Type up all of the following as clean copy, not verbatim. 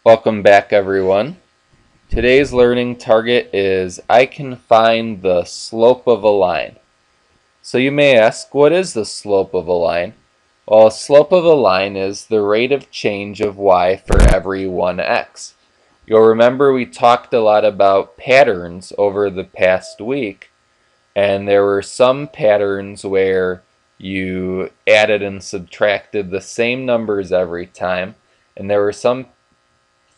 Welcome back, everyone. Today's learning target is I can find the slope of a line. So you may ask, what is the slope of a line? Well, a slope of a line is the rate of change of y for every 1x. You'll remember we talked a lot about patterns over the past week, and there were some patterns where you added and subtracted the same numbers every time, and there were some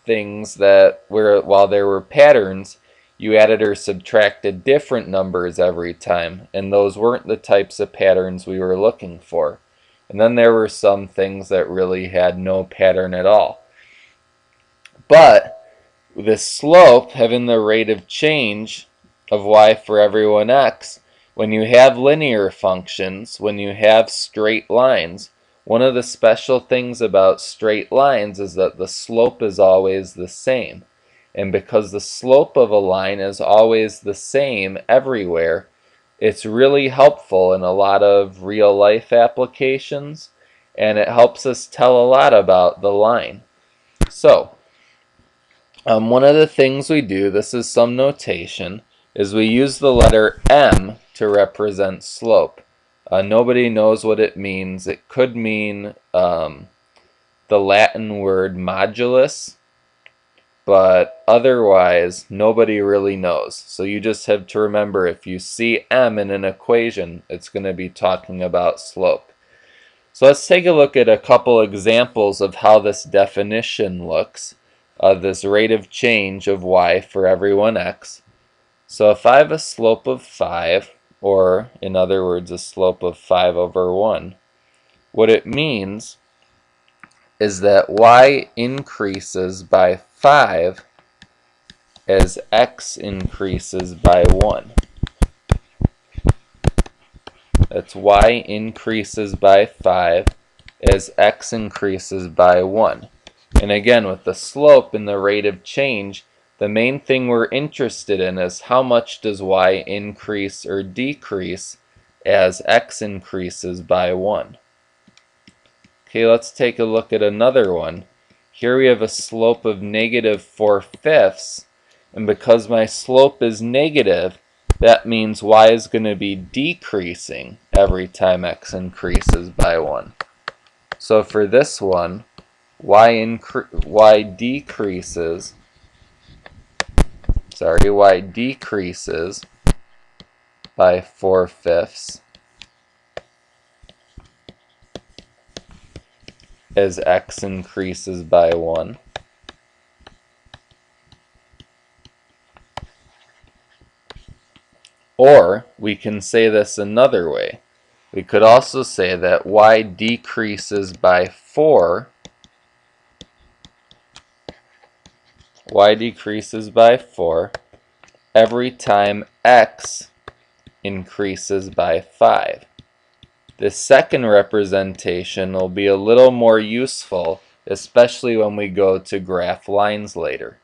things that while there were patterns, you added or subtracted different numbers every time, and those weren't the types of patterns we were looking for. And then there were some things that really had no pattern at all. But the slope, having the rate of change of y for every 1x, when you have linear functions, when you have straight lines, one of the special things about straight lines is that the slope is always the same. And because the slope of a line is always the same everywhere, it's really helpful in a lot of real-life applications, and it helps us tell a lot about the line. So, one of the things we do, this is some notation, is we use the letter m to represent slope. Nobody knows what it means. It could mean the Latin word modulus, but otherwise nobody really knows. So you just have to remember, if you see m in an equation, it's going to be talking about slope. So let's take a look at a couple examples of how this definition looks, this rate of change of y for every 1x. So if I have a slope of 5, or in other words a slope of 5 over 1, what it means is that y increases by 5 as x increases by 1. That's y increases by 5 as x increases by 1. And again, with the slope and the rate of change, the main thing we're interested in is how much does y increase or decrease as x increases by 1. Okay, let's take a look at another one. Here we have a slope of negative 4/5, and because my slope is negative, that means y is going to be decreasing every time x increases by 1. So for this one, y decreases by 4/5 as x increases by 1. Or we can say this another way. We could also say that y decreases by 4 every time x increases by 5. This second representation will be a little more useful, especially when we go to graph lines later.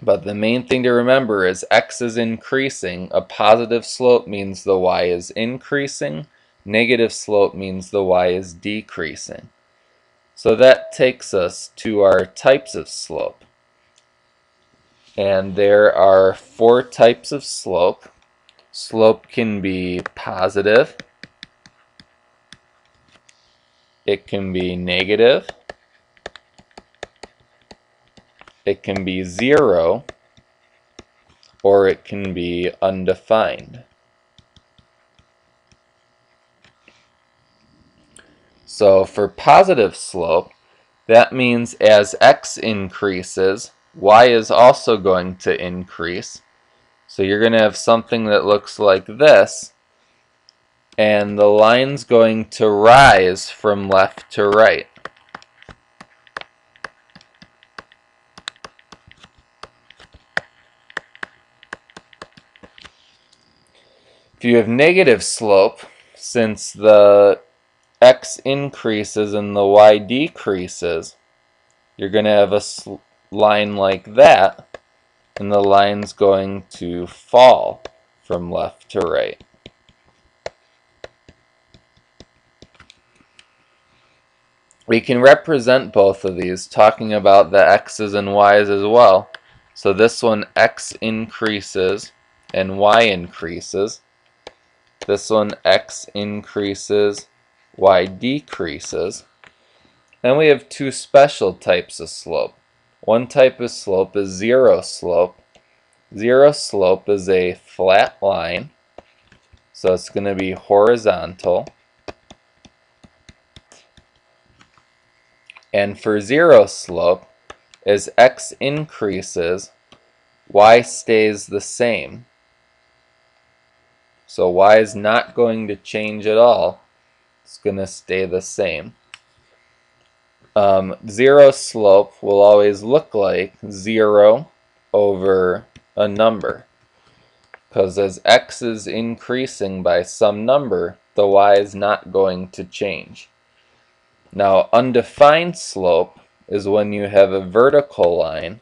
But the main thing to remember is x is increasing. A positive slope means the y is increasing. Negative slope means the y is decreasing. So that takes us to our types of slope. And there are 4 types of slope. Slope can be positive, it can be negative, it can be 0, or it can be undefined. So for positive slope, that means as x increases, y is also going to increase. So you're going to have something that looks like this, and the line's going to rise from left to right. If you have negative slope, since the x increases and the y decreases, you're going to have a line like that, and the line's going to fall from left to right. We can represent both of these, talking about the x's and y's as well. So this one, x increases and y increases. This one, x increases, y decreases. Then we have two special types of slope. One type of slope is zero slope. Zero slope is a flat line, so it's going to be horizontal. And for zero slope, as x increases, y stays the same. So y is not going to change at all. It's going to stay the same. Zero slope will always look like 0 over a number, because as x is increasing by some number, the y is not going to change. Now, undefined slope is when you have a vertical line,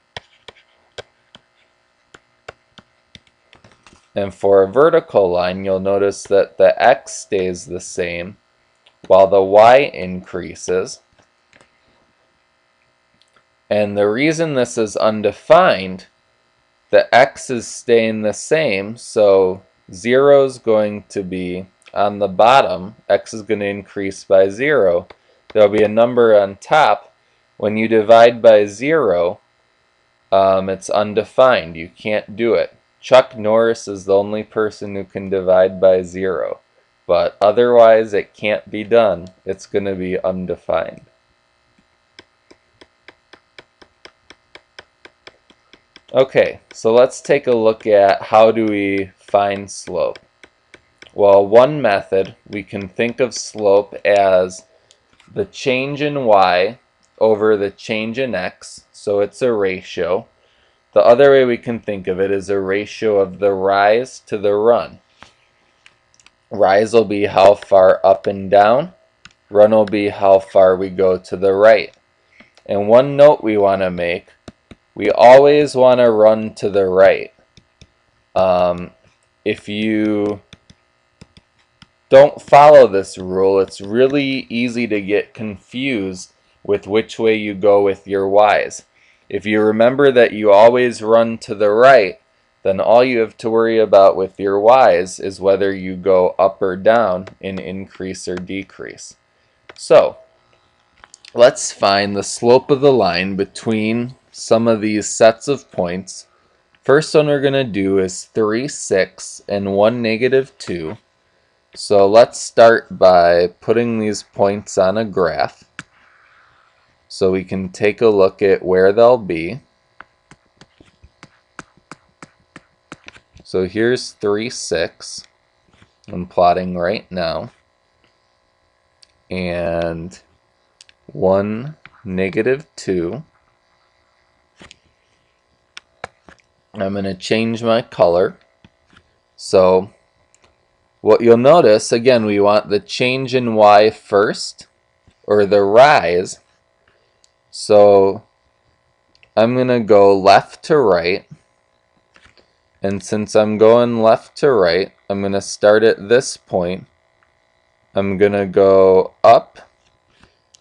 and for a vertical line, you'll notice that the x stays the same while the y increases. And the reason this is undefined, the x is staying the same, so 0 is going to be on the bottom, x is going to increase by 0. There'll be a number on top. When you divide by 0, it's undefined. You can't do it. Chuck Norris is the only person who can divide by 0. But otherwise, it can't be done. It's going to be undefined. Okay, so let's take a look at how do we find slope. Well, one method, we can think of slope as the change in y over the change in x, so it's a ratio. The other way we can think of it is a ratio of the rise to the run. Rise will be how far up and down. Run will be how far we go to the right. And one note we want to make, we always want to run to the right. If you don't follow this rule, it's really easy to get confused with which way you go with your y's. If you remember that you always run to the right, then all you have to worry about with your y's is whether you go up or down in increase or decrease. So, let's find the slope of the line between some of these sets of points. First one we're going to do is 3, 6, and 1, -2. So let's start by putting these points on a graph so we can take a look at where they'll be. So here's 3, 6. I'm plotting right now. And 1, -2. I'm going to change my color. So what you'll notice, again, we want the change in y first, or the rise. So I'm going to go left to right. And since I'm going left to right, I'm going to start at this point. I'm going to go up,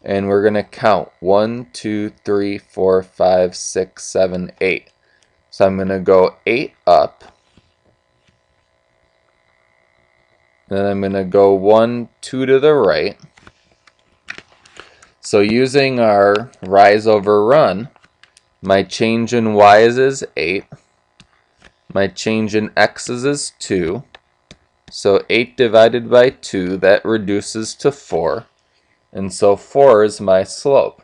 and we're going to count 1, 2, 3, 4, 5, 6, 7, 8. So I'm going to go 8 up. Then I'm going to go 1, 2 to the right. So using our rise over run, my change in y's is 8. My change in x's is 2. So 8 divided by 2, that reduces to 4. And so 4 is my slope.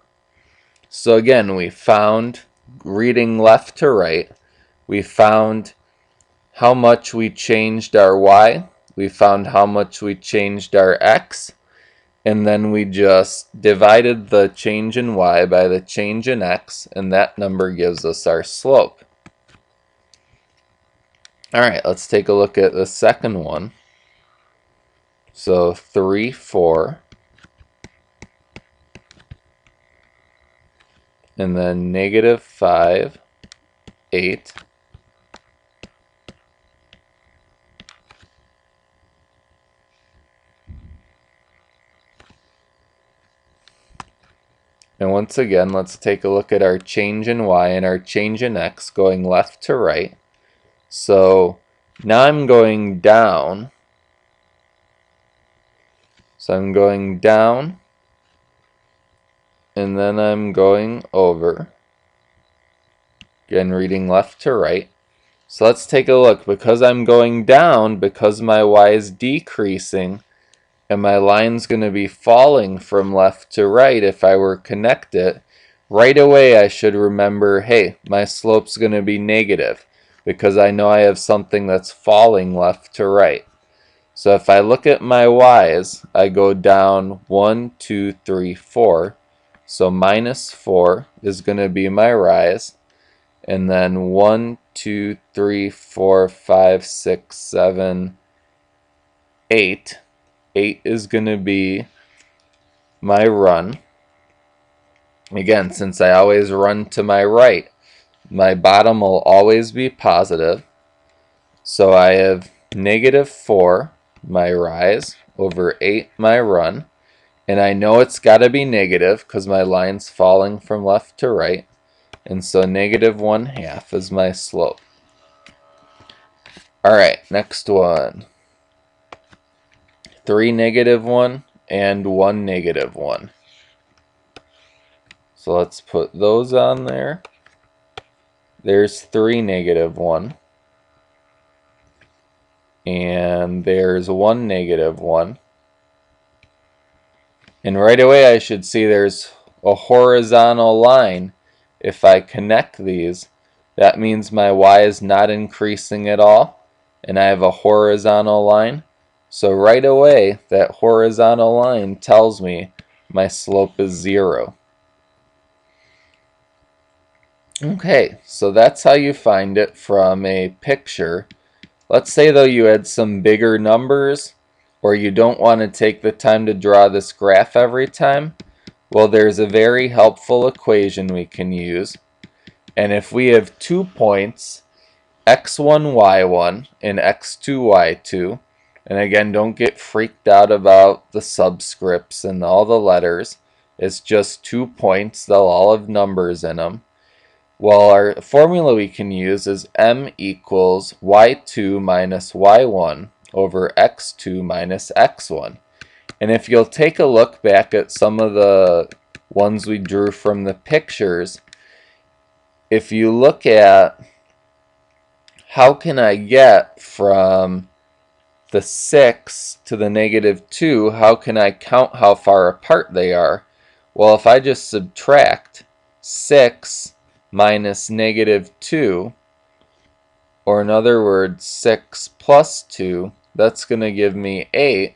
So again, we found, reading left to right, we found how much we changed our y, we found how much we changed our x, and then we just divided the change in y by the change in x, and that number gives us our slope. Alright, let's take a look at the second one. So 3, 4, and then -5, 8. And once again, let's take a look at our change in y and our change in x going left to right. So now I'm going down. So I'm going down, and then I'm going over. Again, reading left to right. So let's take a look. Because I'm going down, because my y is decreasing, and my line's going to be falling from left to right if I were to connect it, right away I should remember, hey, my slope's going to be negative, because I know I have something that's falling left to right. So if I look at my y's, I go down 1, 2, 3, 4. So minus 4 is going to be my rise. And then 1, 2, 3, 4, 5, 6, 7, 8. 8 is going to be my run. Again, since I always run to my right, my bottom will always be positive. So I have negative 4, my rise, over 8, my run. And I know it's got to be negative because my line's falling from left to right. And so negative 1/2 is my slope. Alright, next one. 3, -1, and 1, -1. So let's put those on there. There's 3, -1. And there's 1, -1. And right away I should see there's a horizontal line. If I connect these, that means my y is not increasing at all, and I have a horizontal line. So right away, that horizontal line tells me my slope is 0. Okay, so that's how you find it from a picture. Let's say though you had some bigger numbers, or you don't want to take the time to draw this graph every time. Well, there's a very helpful equation we can use. And if we have 2 points, x1, y1, and x2, y2, and again, don't get freaked out about the subscripts and all the letters. It's just 2 points. They'll all have numbers in them. Well, our formula we can use is m equals y2 minus y1 over x2 minus x1. And if you'll take a look back at some of the ones we drew from the pictures, if you look at how can I get from the 6 to the -2, how can I count how far apart they are? Well, if I just subtract 6 minus -2, or in other words 6 plus 2, that's going to give me 8.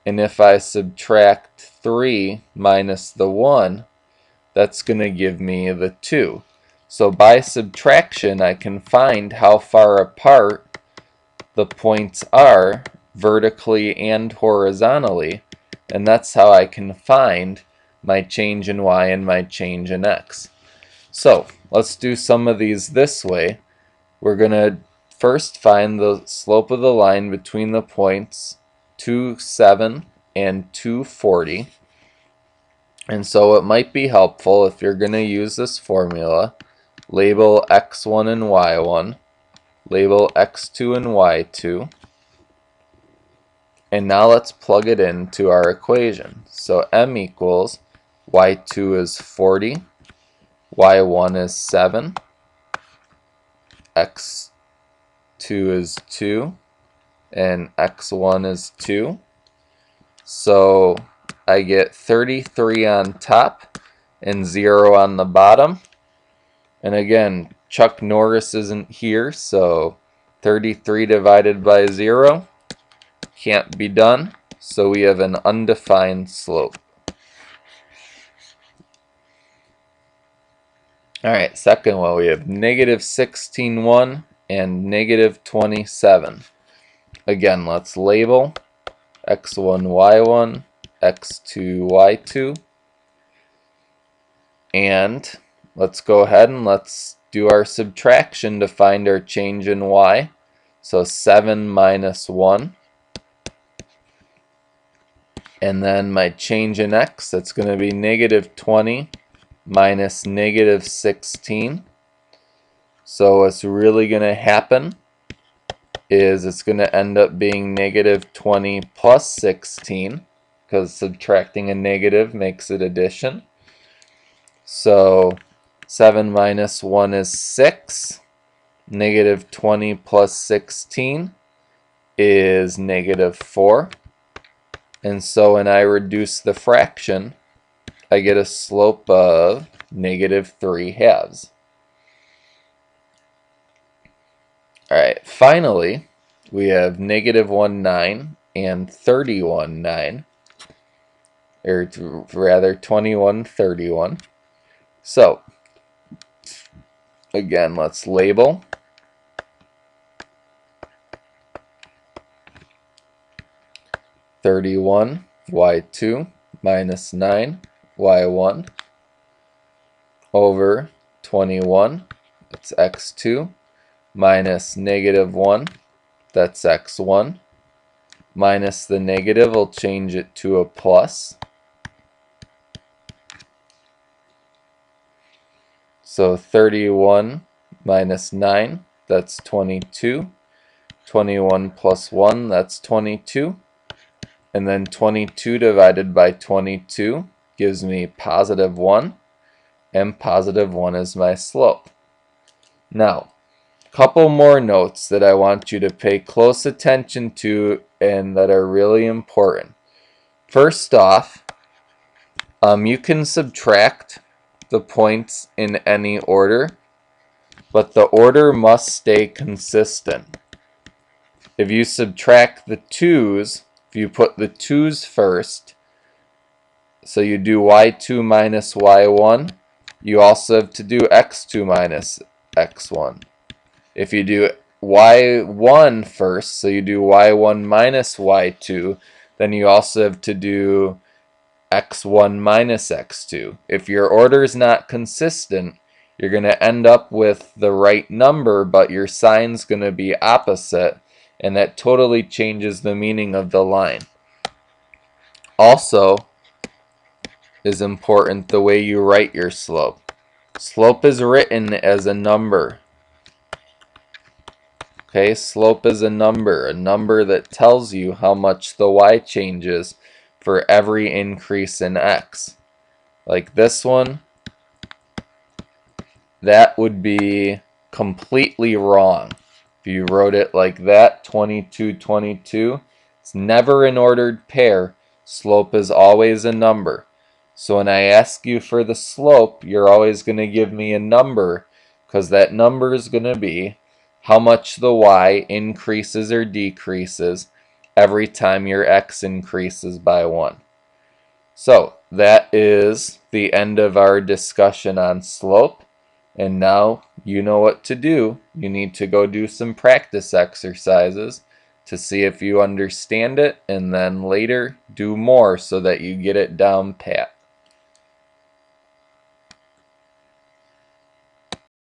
And if I subtract 3 minus the 1, that's going to give me the 2. So by subtraction, I can find how far apart the points are vertically and horizontally, and that's how I can find my change in y and my change in x. So let's do some of these this way. We're going to first find the slope of the line between the points 2, 7 and 240. And so it might be helpful if you're going to use this formula, label x1 and y1, label x2 and y2, and now let's plug it into our equation. So m equals y2 is 40, y1 is 7, x2 is 2, and x1 is 2. So I get 33 on top and 0 on the bottom. And again, Chuck Norris isn't here, so 33 divided by 0 can't be done. So we have an undefined slope. Alright, second one, we have -16(1) and -27. Again, let's label x1, y1, x2, y2. And let's go ahead and let's do our subtraction to find our change in y. So 7 minus 1. And then my change in x, that's going to be negative 20 minus negative 16. So what's really going to happen is it's going to end up being negative 20 plus 16, because subtracting a negative makes it addition. So 7 minus 1 is 6. Negative 20 plus 16 is negative 4. And so when I reduce the fraction, I get a slope of negative 3/2. Alright, finally, we have negative 1/9 and 31/9, or rather 21/31. So, again, let's label. (31) y2 minus 9 y1 over 21, that's x2, minus negative 1, that's x1, minus the negative, we'll change it to a plus. So 31 minus 9, that's 22. 21 plus 1, that's 22. And then 22 divided by 22 gives me positive 1. And positive 1 is my slope. Now, a couple more notes that I want you to pay close attention to and that are really important. First off, you can subtract the points in any order, but the order must stay consistent. If you subtract the 2's, if you put the 2's first, so you do y2 minus y1, you also have to do x2 minus x1. If you do y1 first, so you do y1 minus y2, then you also have to do x1 minus x2. If your order is not consistent, you're going to end up with the right number, but your sign's going to be opposite, and that totally changes the meaning of the line. Also is important the way you write your slope. Slope is written as a number. Okay, slope is a number that tells you how much the y changes for every increase in x. Like this one, that would be completely wrong. If you wrote it like that, 22, 22, it's never an ordered pair. Slope is always a number. So when I ask you for the slope, you're always going to give me a number, because that number is going to be how much the y increases or decreases every time your x increases by 1. So that is the end of our discussion on slope. And now you know what to do. You need to go do some practice exercises to see if you understand it, and then later do more so that you get it down pat.